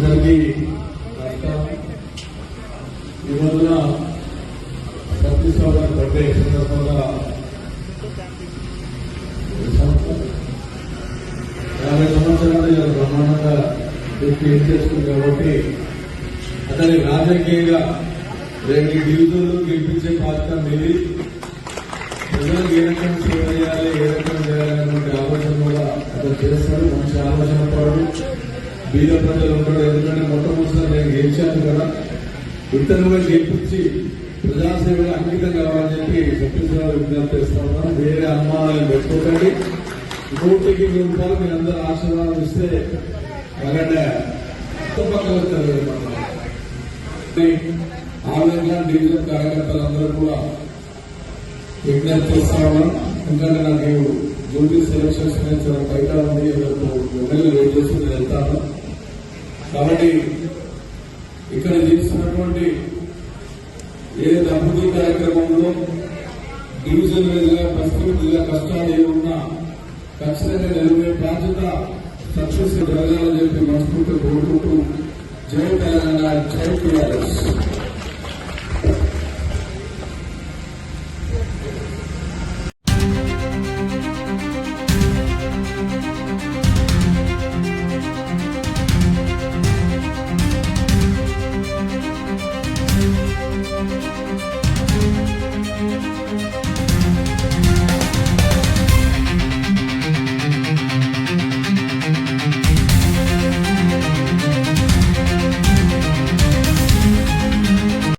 అందరికీ ఈ రోజున సతీష్ రావు గారి బర్త్డే సందర్భంగా 50 సంవత్సరాలు ఇలా బ్రహ్మాండంగా ఏం చేసుకుంది కాబట్టి అతని రాజకీయంగా రేపు డివిజన్లు గెలిపించే బాధ్యత మీది. ప్రజలకు ఏ రకం సేవ చేయాలి, ఏ రకం చేయాలన్నటువంటి ఆలోచన కూడా అతను చేస్తాడు. మంచి ఆలోచన పడు బీద ప్రజలు ఉంటాడు. ఎందుకంటే మొట్టమొదటిసారి నేను గెలిచాను కదా, ఇతరులుగా గెలిపించి ప్రజాసేవలు అంకితం కావాలని చెప్పి సత్యశ్రావు విజ్ఞప్తి చేస్తా ఉన్నాను. వేరే అనుమానాలు పెట్టుకోకండి. 100కి 100 రూపాయలు మీరు అందరూ ఆశీర్వాదం ఇస్తే అలాగే ఆవేదన డివిజన్ కార్యకర్తలందరూ కూడా విజ్ఞప్తి చేస్తా ఉన్నాం. ఎందుకంటే నాకు డ్యూటీ సెలక్షన్స్ బయట ఉంది, ఎమ్మెల్యే వెయిట్ చేసి నేను వెళ్తాను. కాబట్టి ఇక్కడ చేస్తున్నటువంటి ఏదైతే అభివృద్ధి కార్యక్రమంలో డివిజన్ మీదుగా పరిస్థితులుగా కష్టాలు ఏమున్నా ఖచ్చితంగా నిలబడే బాధ్యత సక్సెస్ జరగాలని చెప్పి